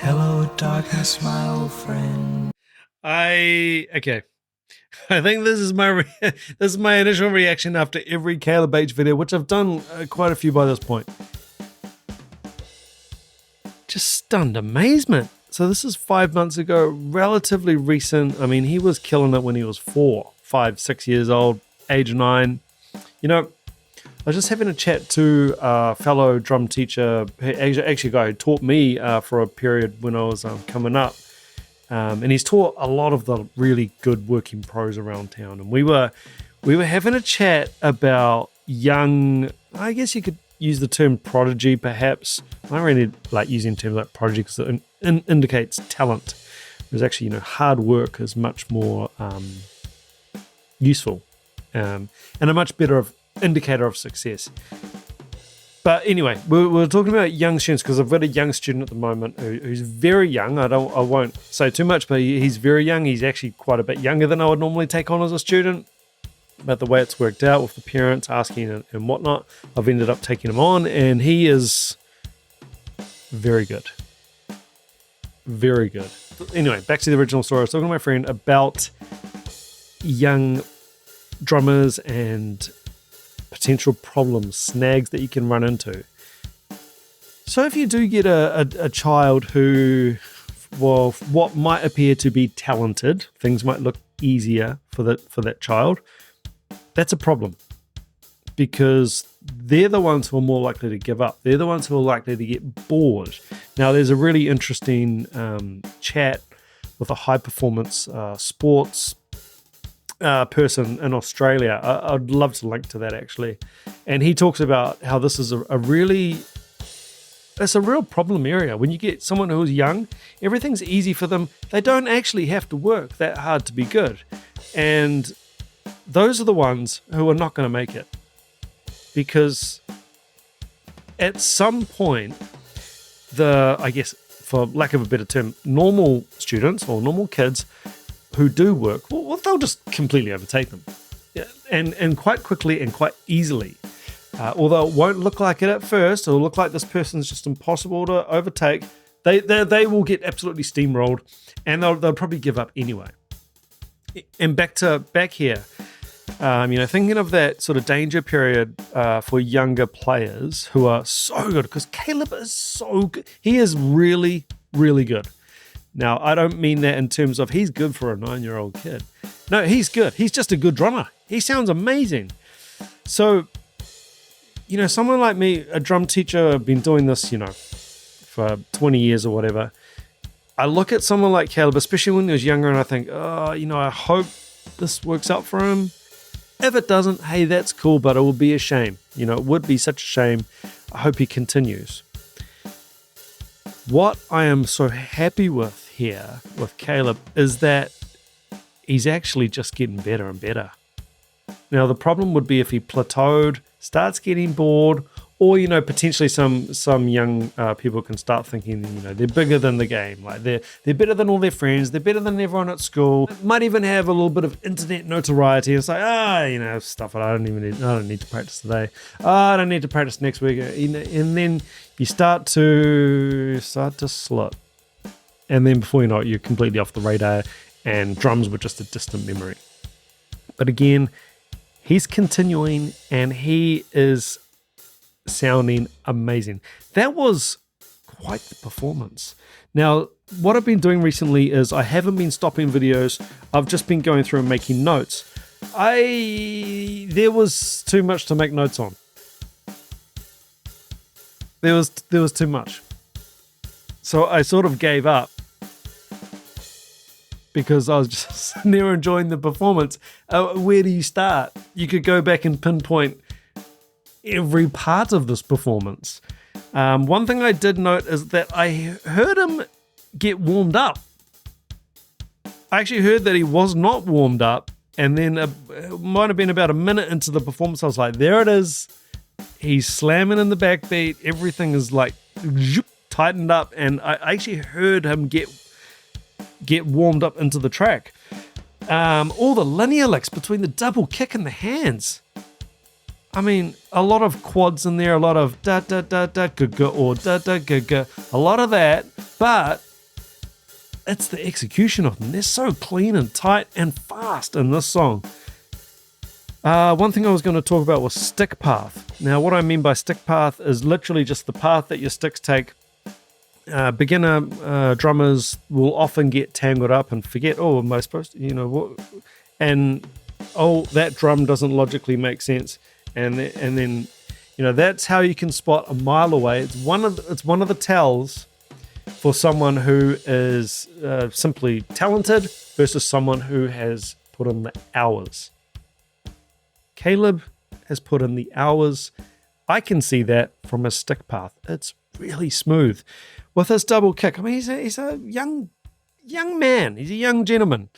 Hello, darkness, my old friend. Okay. I think this is my initial reaction after every Caleb H video, which I've done quite a few by this point. Just stunned amazement. So this is 5 months ago, relatively recent. I mean, he was killing it when he was 4, 5, 6 years old, age 9. You know, I was just having a chat to a fellow drum teacher, actually a guy who taught me for a period when I was coming up. And he's taught a lot of the really good working pros around town. And we were having a chat about young, I guess you could use the term prodigy perhaps. I don't really like using terms like prodigy because it indicates talent. Whereas actually, hard work is much more useful and a much better indicator of success. But anyway, we're talking about young students because I've got a young student at the moment who's very young. I won't say too much, but he's very young. He's actually quite a bit younger than I would normally take on as a student. But the way it's worked out with the parents asking and whatnot, I've ended up taking him on, and he is very good. Very good. Anyway, back to the original story. I was talking to my friend about young drummers and potential problems, snags that you can run into. So if you do get a child who, well, what might appear to be talented, things might look easier for that child, that's a problem, because they're the ones who are more likely to give up. They're the ones who are likely to get bored. Now, there's a really interesting chat with a high-performance sports person in Australia. I'd love to link to that actually. And he talks about how this is it's a real problem area. When you get someone who's young, everything's easy for them. They don't actually have to work that hard to be good. And those are the ones who are not going to make it. Because at some point, I guess, for lack of a better term, normal students or normal kids who do work, well, they'll just completely overtake them, and quite quickly and quite easily. Although it won't look like it at first, it'll look like this person's just impossible to overtake. They will get absolutely steamrolled, and they'll probably give up anyway. And back here, thinking of that sort of danger period for younger players who are so good, because Caleb is so good. He is really, really good. Now, I don't mean that in terms of he's good for a 9-year-old kid. No, he's good. He's just a good drummer. He sounds amazing. So, someone like me, a drum teacher, I've been doing this, for 20 years or whatever. I look at someone like Caleb, especially when he was younger, and I think, I hope this works out for him. If it doesn't, hey, that's cool, but it would be a shame. It would be such a shame. I hope he continues. What I am so happy with here with Caleb is that he's actually just getting better and better. Now, the problem would be if he plateaued, starts getting bored, or, potentially some young people can start thinking, they're bigger than the game. Like they're better than all their friends. They're better than everyone at school. Might even have a little bit of internet notoriety. It's like, stuff that I don't need to practice today. I don't need to practice next week. And then you start to slip. And then before you know it, you're completely off the radar, and drums were just a distant memory. But again, he's continuing, and he is sounding amazing. That was quite the performance. Now, what I've been doing recently is I haven't been stopping videos. I've just been going through and making notes. There was too much to make notes on. There was too much. So I sort of gave up because I was just sitting there enjoying the performance. Where do you start? You could go back and pinpoint every part of this performance. One thing I did note is that I heard him get warmed up. I actually heard that he was not warmed up, and then it might have been about a minute into the performance, I was like, there it is. He's slamming in the backbeat. Everything is like tightened up, and I actually heard him get warmed up into the track. All the linear licks between the double kick and the hands. I mean, a lot of quads in there, a lot of da da da da ga ga or da da ga ga, a lot of that, but it's the execution of them. They're so clean and tight and fast in this song. One thing I was going to talk about was stick path. Now, what I mean by stick path is literally just the path that your sticks take. Beginner drummers will often get tangled up and forget, oh, am I supposed to, what? And, oh, that drum doesn't logically make sense. And then, that's how you can spot a mile away. It's one of the tells for someone who is simply talented versus someone who has put in the hours. Caleb has put in the hours. I can see that from his stick path. It's really smooth. With his double kick, I mean, he's a young man. He's a young gentleman.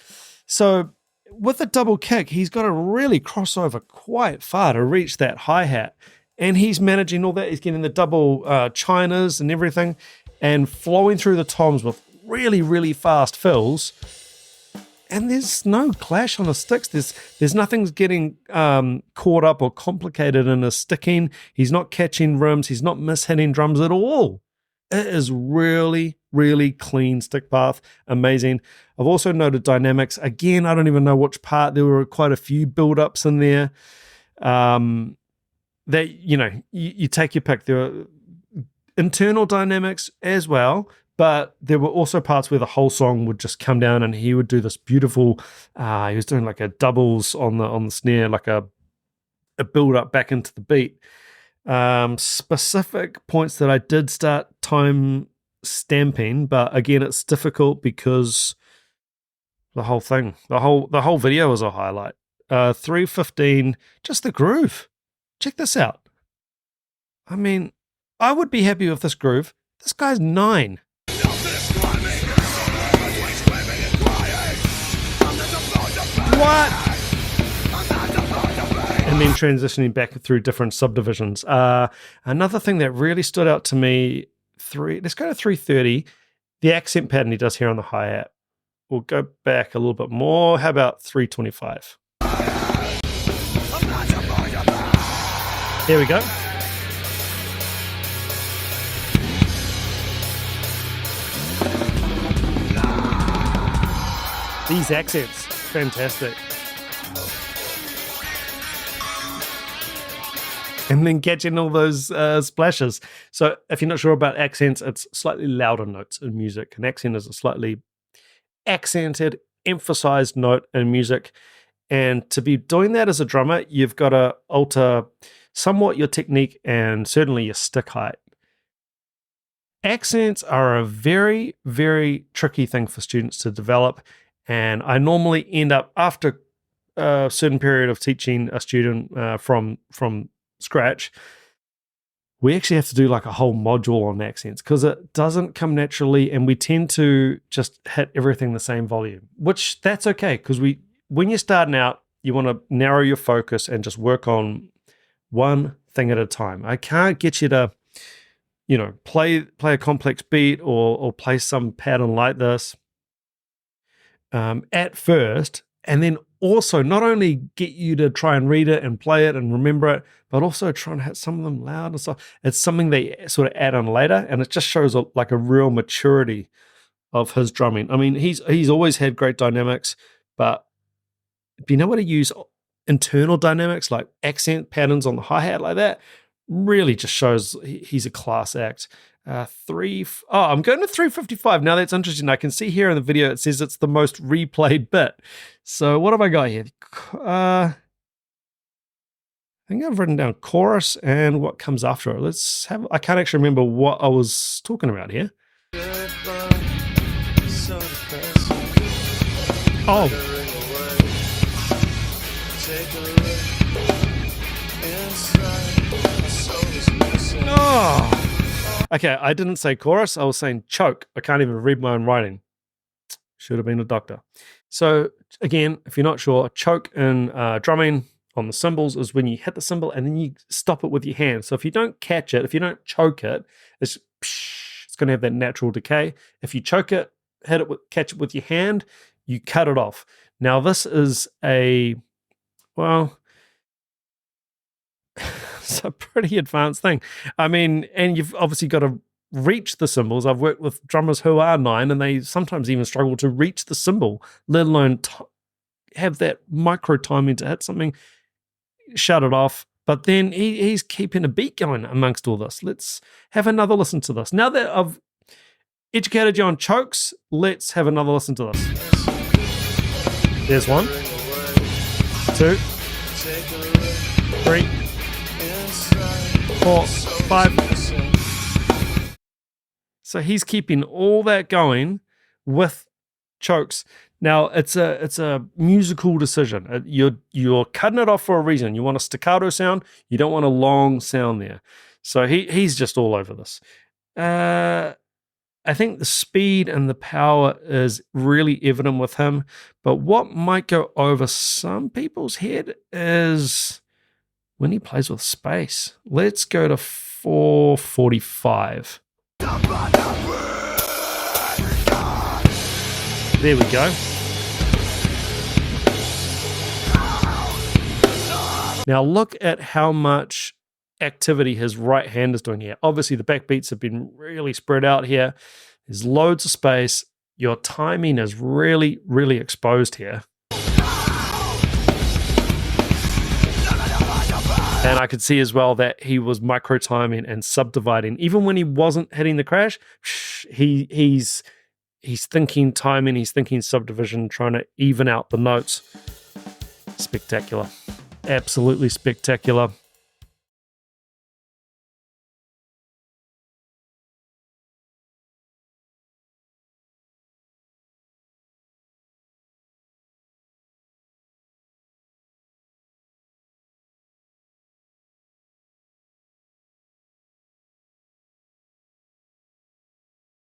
So with a double kick, he's got to really cross over quite far to reach that hi-hat. And he's managing all that. He's getting the double chinas and everything and flowing through the toms with really, really fast fills. And there's no clash on the sticks. There's nothing's getting caught up or complicated in his sticking. He's not catching rims. He's not mishitting drums at all. It is really, really clean stick path. Amazing. I've also noted dynamics. Again, I don't even know which part. There were quite a few build-ups in there. That, you take your pick. There are internal dynamics as well. But there were also parts where the whole song would just come down and he would do this beautiful, he was doing like a doubles on the snare, like a build up back into the beat. Specific points that I did start time stamping, but again, it's difficult because the whole thing, the whole video is a highlight. 3:15, just the groove. Check this out. I mean, I would be happy with this groove. This guy's 9. What? And then transitioning back through different subdivisions. Another thing that really stood out to me, let's go to 3:30. The accent pattern he does here on the hi-hat. We'll go back a little bit more. How about 3:25? Here we go. These accents, fantastic. And then catching all those splashes. So if you're not sure about accents, it's slightly louder notes in music. An accent is a slightly accented, emphasized note in music. And to be doing that as a drummer, you've got to alter somewhat your technique and certainly your stick height. Accents are a very, very tricky thing for students to develop. And I normally end up, after a certain period of teaching a student from scratch, we actually have to do like a whole module on accents because it doesn't come naturally and we tend to just hit everything the same volume, which that's okay because when you're starting out, you want to narrow your focus and just work on one thing at a time. I can't get you to, play a complex beat or play some pattern like this at first, and then also not only get you to try and read it and play it and remember it, but also try and hit some of them loud and stuff. It's something they sort of add on later, and it just shows a real maturity of his drumming. I mean, he's always had great dynamics, but being able to use internal dynamics like accent patterns on the hi-hat like that really just shows he's a class act. I'm going to 3:55. Now that's interesting. I can see here in the video it says it's the most replayed bit. So what have I got here? I think I've written down chorus and what comes after it. I can't actually remember what I was talking about here. Oh. Oh. Okay, I didn't say chorus. I was saying choke. I can't even read my own writing. Should have been a doctor. So again, if you're not sure, choke in drumming on the cymbals is when you hit the cymbal and then you stop it with your hand. So if you don't catch it, if you don't choke it, it's going to have that natural decay. If you choke it, catch it with your hand, you cut it off. Now this is it's a pretty advanced thing. I mean, and you've obviously got to reach the cymbals. I've worked with drummers who are 9 and they sometimes even struggle to reach the cymbal, let alone have that micro timing to hit something, shut it off. But then he's keeping a beat going amongst all this. Let's have another listen to this. Now that I've educated you on chokes, let's have another listen to this. There's 1, 2, 3, 4, 5. So he's keeping all that going with chokes. Now it's a musical decision. You're cutting it off for a reason. You want a staccato sound. You don't want a long sound there. So he's just all over this. I think the speed and the power is really evident with him. But what might go over some people's head is when he plays with space. Let's go to 445. There we go. Now look at how much activity his right hand is doing here. Obviously the backbeats have been really spread out here. There's loads of space. Your timing is really, really exposed here. And I could see as well that he was micro timing and subdividing. Even when he wasn't hitting the crash, he's thinking timing, he's thinking subdivision, trying to even out the notes. Spectacular. Absolutely spectacular.